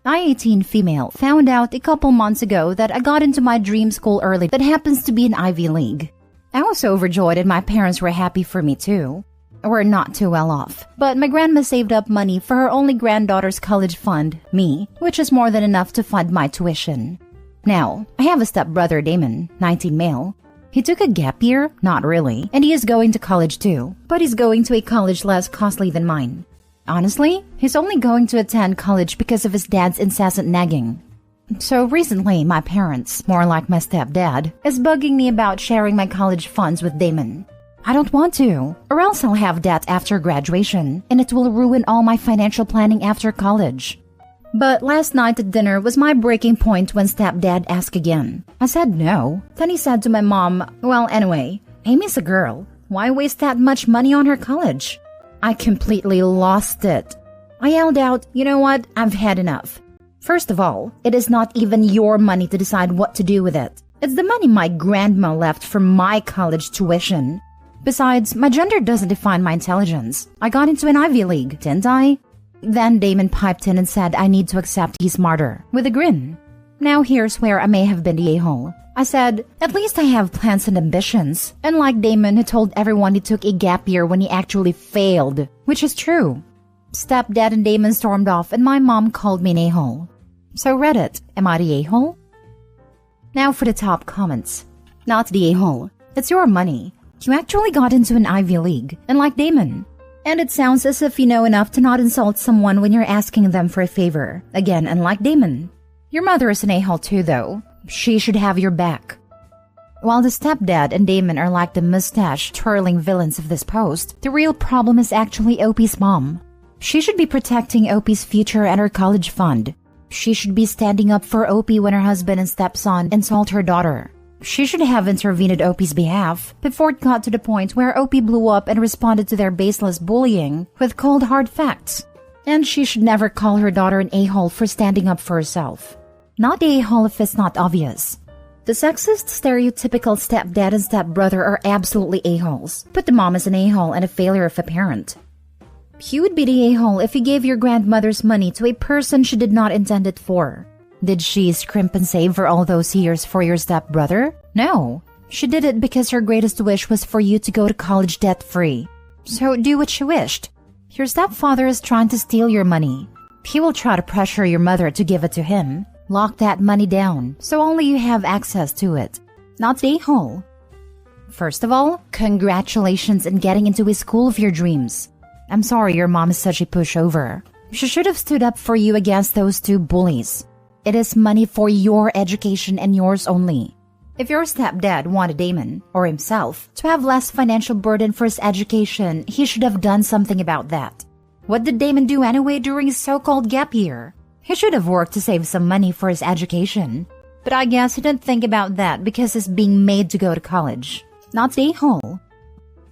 I, 18 female, found out a couple months ago that I got into my dream school early that happens to be an Ivy League. I was overjoyed and my parents were happy for me too. We're not too well off, but my grandma saved up money for her only granddaughter's college fund, me, which is more than enough to fund my tuition. Now, I have a stepbrother, Damon, 19 male. He took a gap year? Not really, and he is going to college too, but he's going to a college less costly than mine. Honestly, he's only going to attend college because of his dad's incessant nagging. So recently, my parents, more like my stepdad, is bugging me about sharing my college funds with Damon. I don't want to, or else I'll have debt after graduation, and it will ruin all my financial planning after college. But last night at dinner was my breaking point when stepdad asked again. I said no. Then he said to my mom, well, anyway, Amy's a girl. Why waste that much money on her college? I completely lost it. I yelled out, you know what? I've had enough. First of all, it is not even your money to decide what to do with it. It's the money my grandma left for my college tuition. Besides, my gender doesn't define my intelligence. I got into an Ivy League, didn't I? Then Damon piped in and said I need to accept he's smarter, with a grin. Now here's where I may have been the a-hole. I said, at least I have plans and ambitions. Unlike Damon, who told everyone he took a gap year when he actually failed, which is true. Stepdad and Damon stormed off and my mom called me an a-hole. So Reddit, am I the a-hole? Now for the top comments. Not the a-hole. It's your money. You actually got into an Ivy League, unlike Damon. And it sounds as if you know enough to not insult someone when you're asking them for a favor. Again, unlike Damon. Your mother is an a-hole too, though. She should have your back. While the stepdad and Damon are like the mustache-twirling villains of this post, the real problem is actually Opie's mom. She should be protecting Opie's future and her college fund. She should be standing up for Opie when her husband and stepson insult her daughter. She should have intervened at Opie's behalf before it got to the point where Opie blew up and responded to their baseless bullying with cold hard facts. And she should never call her daughter an a-hole for standing up for herself. Not a-hole if it's not obvious. The sexist, stereotypical stepdad and stepbrother are absolutely a-holes, but the mom is an a-hole and a failure of a parent. You would be the a-hole if you gave your grandmother's money to a person she did not intend it for. Did she scrimp and save for all those years for your stepbrother? No. She did it because her greatest wish was for you to go to college debt-free. So do what she wished. Your stepfather is trying to steal your money. He will try to pressure your mother to give it to him. Lock that money down, so only you have access to it. Not the a-hole. First of all, congratulations on getting into a school of your dreams. I'm sorry your mom is such a pushover. She should have stood up for you against those two bullies. It is money for your education and yours only. If your stepdad wanted Damon, or himself, to have less financial burden for his education, he should have done something about that. What did Damon do anyway during his so-called gap year? He should have worked to save some money for his education. But I guess he didn't think about that because he's being made to go to college. Not the a-hole.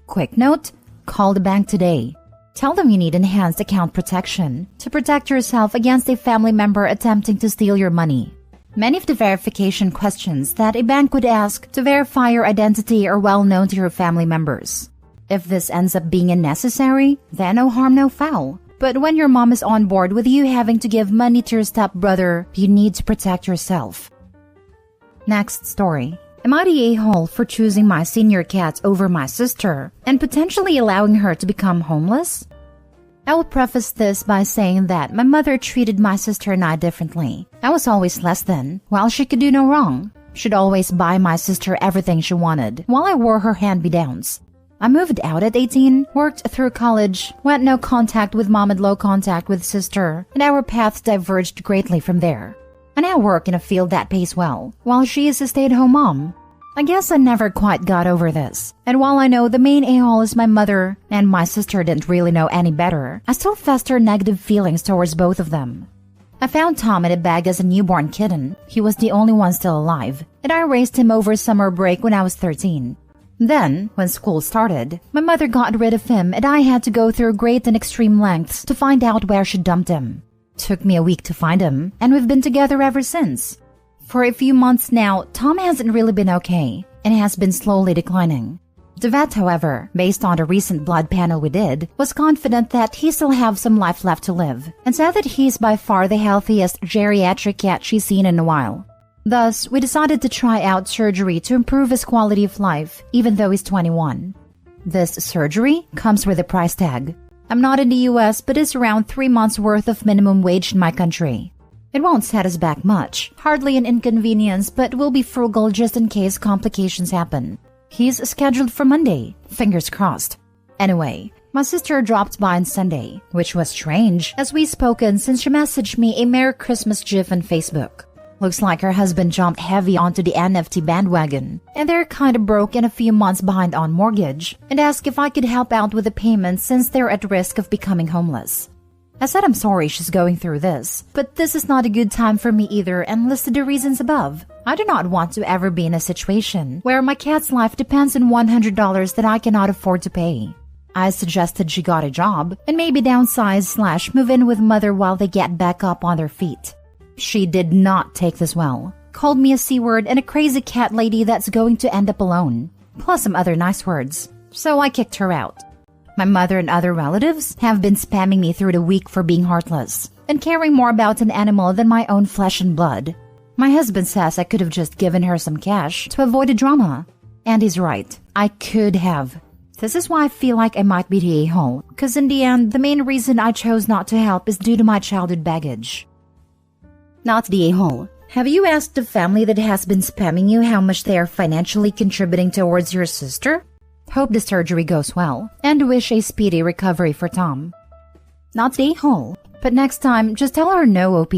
Quick note, call the bank today. Tell them you need enhanced account protection to protect yourself against a family member attempting to steal your money. Many of the verification questions that a bank would ask to verify your identity are well known to your family members. If this ends up being unnecessary, then no harm, no foul. But when your mom is on board with you having to give money to your stepbrother, you need to protect yourself. Next story. Am I the a-hole for choosing my senior cat over my sister and potentially allowing her to become homeless? I will preface this by saying that my mother treated my sister and I differently. I was always less than, while she could do no wrong. She'd always buy my sister everything she wanted, while I wore her hand-me-downs. I moved out at 18, worked through college, went no contact with mom and low contact with sister, and our paths diverged greatly from there. I now work in a field that pays well, while she is a stay-at-home mom. I guess I never quite got over this, and while I know the main a-hole is my mother, and my sister didn't really know any better, I still fester negative feelings towards both of them. I found Tom in a bag as a newborn kitten. He was the only one still alive, and I raised him over summer break when I was 13. Then, when school started, my mother got rid of him and I had to go through great and extreme lengths to find out where she dumped him. Took me a week to find him, and we've been together ever since. For a few months now, Tom hasn't really been okay, and has been slowly declining. The vet, however, based on a recent blood panel we did, was confident that he still have some life left to live and said that he's by far the healthiest geriatric cat she's seen in a while. Thus, we decided to try out surgery to improve his quality of life, even though he's 21. This surgery comes with a price tag. I'm not in the US, but it's around 3 months worth of minimum wage in my country. It won't set us back much, hardly an inconvenience, but we'll be frugal just in case complications happen. He's scheduled for Monday, fingers crossed. Anyway, my sister dropped by on Sunday, which was strange as we spoken since she messaged me a Merry Christmas gif on Facebook. Looks like her husband jumped heavy onto the NFT bandwagon, and they're kinda broke and a few months behind on mortgage, and asked if I could help out with the payments since they're at risk of becoming homeless. I said I'm sorry she's going through this, but this is not a good time for me either and listed the reasons above. I do not want to ever be in a situation where my cat's life depends on $100 that I cannot afford to pay. I suggested she got a job and maybe downsize/move in with mother while they get back up on their feet. She did not take this well. Called me a C-word and a crazy cat lady that's going to end up alone, plus some other nice words. So I kicked her out. My mother and other relatives have been spamming me through the week for being heartless and caring more about an animal than my own flesh and blood. My husband says I could have just given her some cash to avoid the drama. And he's right. I could have. This is why I feel like I might be the a-hole, because in the end, the main reason I chose not to help is due to my childhood baggage. Not the a-hole. Have you asked the family that has been spamming you how much they are financially contributing towards your sister? Hope the surgery goes well, and wish a speedy recovery for Tom. Not the a-hole, but next time, just tell her no, OP.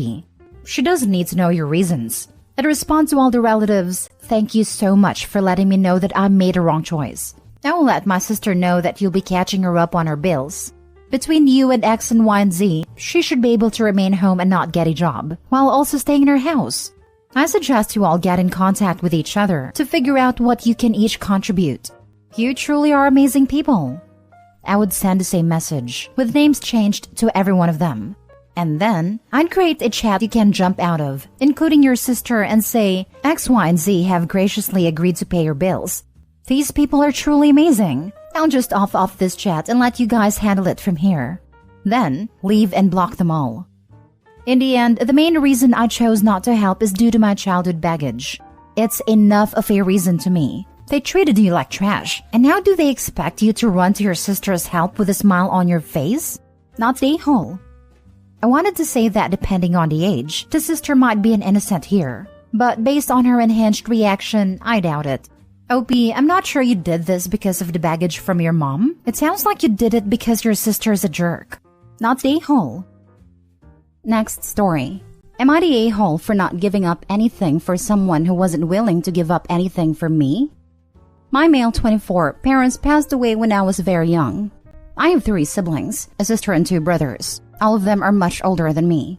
She doesn't need to know your reasons. And respond to all the relatives, thank you so much for letting me know that I made a wrong choice. I will let my sister know that you'll be catching her up on her bills. Between you and X and Y and Z, she should be able to remain home and not get a job, while also staying in her house. I suggest you all get in contact with each other to figure out what you can each contribute. You truly are amazing people. I would send the same message, with names changed to every one of them. And then, I'd create a chat you can jump out of, including your sister, and say, X, Y, and Z have graciously agreed to pay your bills. These people are truly amazing. I'll just off this chat and let you guys handle it from here. Then, leave and block them all. In the end, the main reason I chose not to help is due to my childhood baggage. It's enough of a reason to me. They treated you like trash, and now do they expect you to run to your sister's help with a smile on your face? Not the a-hole. I wanted to say that depending on the age, the sister might be an innocent here. But based on her unhinged reaction, I doubt it. OP, I'm not sure you did this because of the baggage from your mom. It sounds like you did it because your sister is a jerk. Not the a-hole. Next story. Am I the a-hole for not giving up anything for someone who wasn't willing to give up anything for me? My male 24 parents passed away when I was very young. I have 3 siblings, a sister and 2 brothers. All of them are much older than me.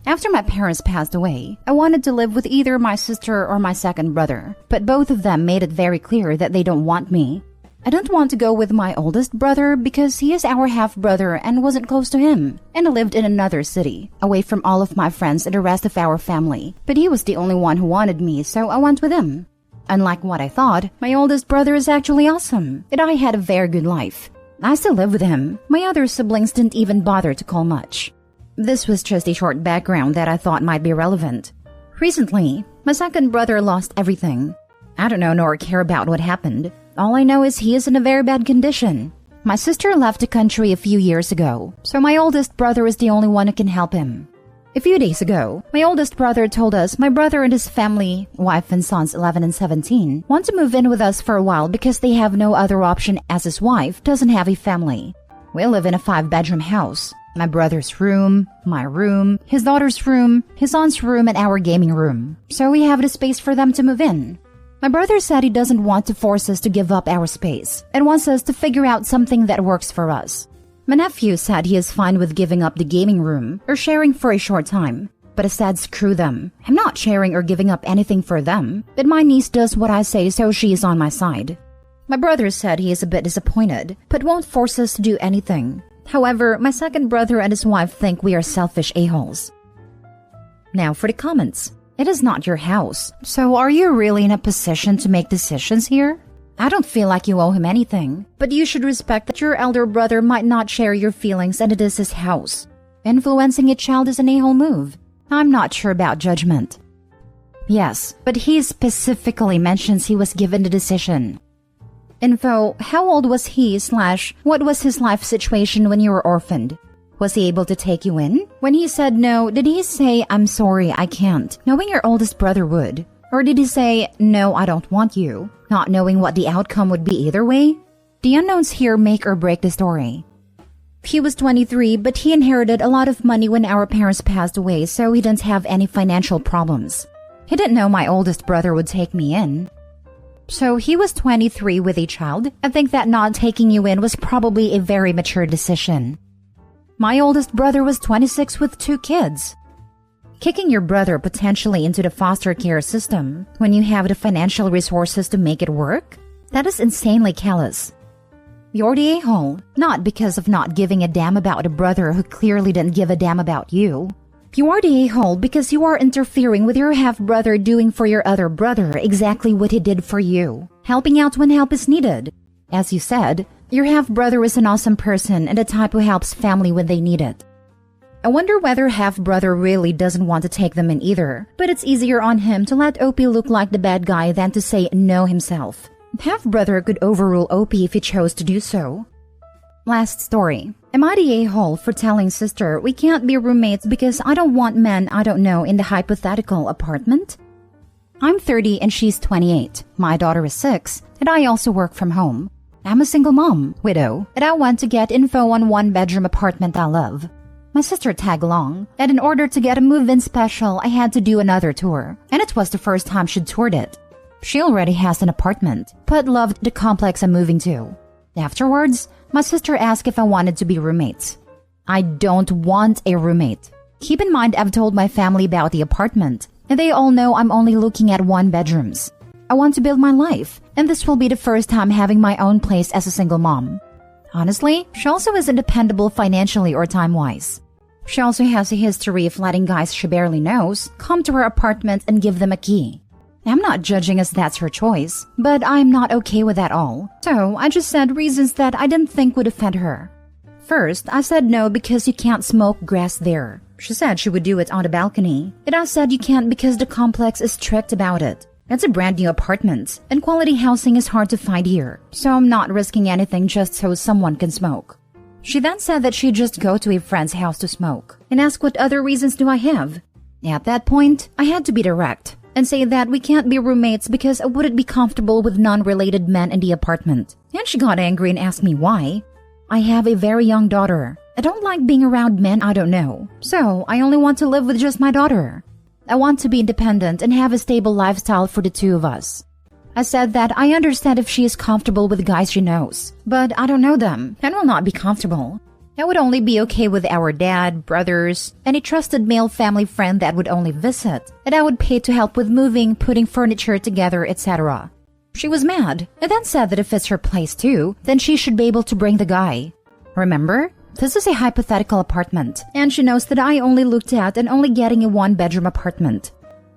After my parents passed away, I wanted to live with either my sister or my second brother, but both of them made it very clear that they don't want me. I don't want to go with my oldest brother because he is our half-brother and wasn't close to him, and I lived in another city, away from all of my friends and the rest of our family, but he was the only one who wanted me, so I went with him. Unlike what I thought, my oldest brother is actually awesome, and I had a very good life. I still live with him. My other siblings didn't even bother to call much. This was just a short background that I thought might be relevant. Recently, my second brother lost everything. I don't know nor care about what happened. All I know is he is in a very bad condition. My sister left the country a few years ago, so my oldest brother is the only one who can help him. A few days ago, my oldest brother told us my brother and his family, wife and sons 11 and 17, want to move in with us for a while because they have no other option as his wife doesn't have a family. We live in a 5-bedroom house. My brother's room, my room, his daughter's room, his aunt's room, and our gaming room. So we have the space for them to move in. My brother said he doesn't want to force us to give up our space and wants us to figure out something that works for us. My nephew said he is fine with giving up the gaming room or sharing for a short time, but I said screw them. I'm not sharing or giving up anything for them, but my niece does what I say, so she is on my side. My brother said he is a bit disappointed, but won't force us to do anything. However, my second brother and his wife think we are selfish a-holes. Now for the comments. It is not your house, so are you really in a position to make decisions here? I don't feel like you owe him anything, but you should respect that your elder brother might not share your feelings and it is his house. Influencing a child is an a-hole move. I'm not sure about judgment. Yes, but he specifically mentions he was given the decision. Info, how old was he / what was his life situation when you were orphaned? Was he able to take you in? When he said no, did he say, I'm sorry, I can't, knowing your oldest brother would? Or did he say, no, I don't want you, not knowing what the outcome would be either way? The unknowns here make or break the story. He was 23, but he inherited a lot of money when our parents passed away, so he didn't have any financial problems. He didn't know my oldest brother would take me in. So he was 23 with a child. I think that not taking you in was probably a very mature decision. My oldest brother was 26 with 2 kids. Kicking your brother potentially into the foster care system when you have the financial resources to make it work? That is insanely callous. You're the a-hole, not because of not giving a damn about a brother who clearly didn't give a damn about you. You are the a-hole because you are interfering with your half-brother doing for your other brother exactly what he did for you, helping out when help is needed. As you said, your half-brother is an awesome person and the type who helps family when they need it. I wonder whether half-brother really doesn't want to take them in either, but it's easier on him to let OP look like the bad guy than to say no himself. Half-brother could overrule OP if he chose to do so. Last story. Am I the a-hole for telling sister we can't be roommates because I don't want men I don't know in the hypothetical apartment? I'm 30 and she's 28. My daughter is 6, and I also work from home. I'm a single mom, widow, and I want to get info on one-bedroom apartment I love. My sister tagged along, and in order to get a move-in special, I had to do another tour, and it was the first time she'd toured it. She already has an apartment, but loved the complex I'm moving to. Afterwards, my sister asked if I wanted to be roommates. I don't want a roommate. Keep in mind I've told my family about the apartment, and they all know I'm only looking at one-bedrooms. I want to build my life, and this will be the first time having my own place as a single mom. Honestly, she also isn't dependable financially or time-wise. She also has a history of letting guys she barely knows come to her apartment and give them a key. I'm not judging as that's her choice, but I'm not okay with that all. So I just said reasons that I didn't think would offend her. First, I said no because you can't smoke grass there. She said she would do it on the balcony, and I said you can't because the complex is strict about it. It's a brand new apartment, and quality housing is hard to find here, so I'm not risking anything just so someone can smoke. She then said that she'd just go to a friend's house to smoke, and asked what other reasons do I have. At that point, I had to be direct and say that we can't be roommates because I wouldn't be comfortable with non-related men in the apartment. And she got angry and asked me why. I have a very young daughter. I don't like being around men I don't know, so I only want to live with just my daughter. I want to be independent and have a stable lifestyle for the two of us. I said that I understand if she is comfortable with guys she knows, but I don't know them and will not be comfortable. I would only be okay with our dad, brothers, and a trusted male family friend that would only visit, and I would pay to help with moving, putting furniture together, etc. She was mad, and then said that if it's her place too, then she should be able to bring the guy. Remember? This is a hypothetical apartment, and she knows that I only looked at and only getting a one-bedroom apartment.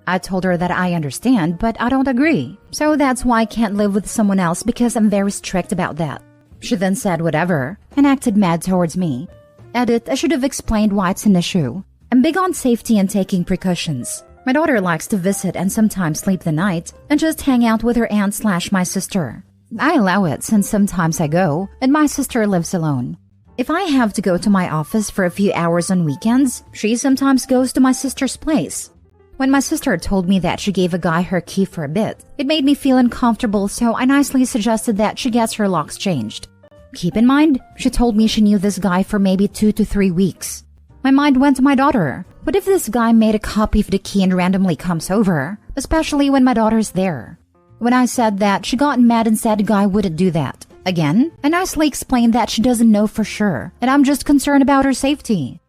I told her that I understand, but I don't agree. So that's why I can't live with someone else because I'm very strict about that. She then said whatever, and acted mad towards me. Edit, I should have explained why it's an issue. I'm big on safety and taking precautions. My daughter likes to visit and sometimes sleep the night, and just hang out with her aunt / my sister. I allow it since sometimes I go, and my sister lives alone. If I have to go to my office for a few hours on weekends, she sometimes goes to my sister's place. When my sister told me that she gave a guy her key for a bit, it made me feel uncomfortable, so I nicely suggested that she gets her locks changed. Keep in mind, she told me she knew this guy for maybe 2 to 3 weeks. My mind went to my daughter. What if this guy made a copy of the key and randomly comes over, especially when my daughter's there? When I said that, she got mad and said the guy wouldn't do that. Again, I nicely explained that she doesn't know for sure, and I'm just concerned about her safety.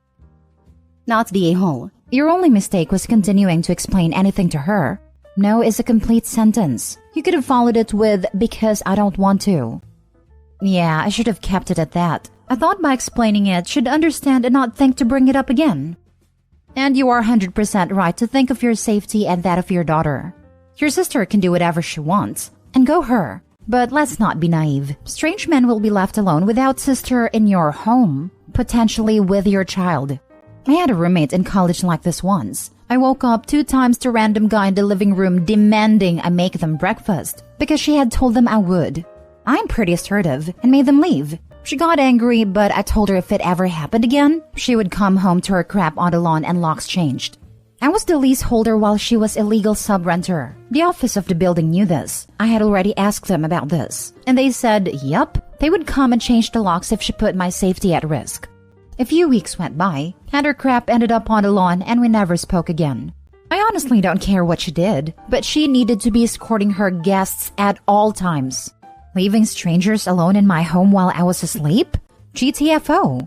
Not the a-hole. Your only mistake was continuing to explain anything to her. No is a complete sentence. You could have followed it with, because I don't want to. Yeah, I should have kept it at that. I thought by explaining it, she'd understand and not think to bring it up again. And you are 100% right to think of your safety and that of your daughter. Your sister can do whatever she wants, and go her. But let's not be naive. Strange men will be left alone without sister in your home, potentially with your child. I had a roommate in college like this once. I woke up 2 times to random guy in the living room demanding I make them breakfast because she had told them I would. I'm pretty assertive and made them leave. She got angry, but I told her if it ever happened again, she would come home to her crap on the lawn and locks changed. I was the leaseholder while she was illegal sub-renter. The office of the building knew this. I had already asked them about this, and they said, yup, they would come and change the locks if she put my safety at risk. A few weeks went by, and her crap ended up on the lawn and we never spoke again. I honestly don't care what she did, but she needed to be escorting her guests at all times. Leaving strangers alone in my home while I was asleep? GTFO.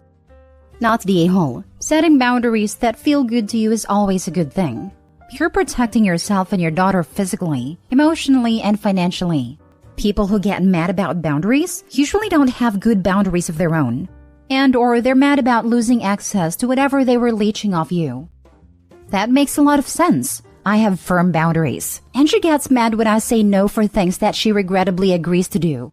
Not the a-hole. Setting boundaries that feel good to you is always a good thing. You're protecting yourself and your daughter physically, emotionally, and financially. People who get mad about boundaries usually don't have good boundaries of their own. Or they're mad about losing access to whatever they were leeching off you. That makes a lot of sense. I have firm boundaries, and she gets mad when I say no for things that she regrettably agrees to do.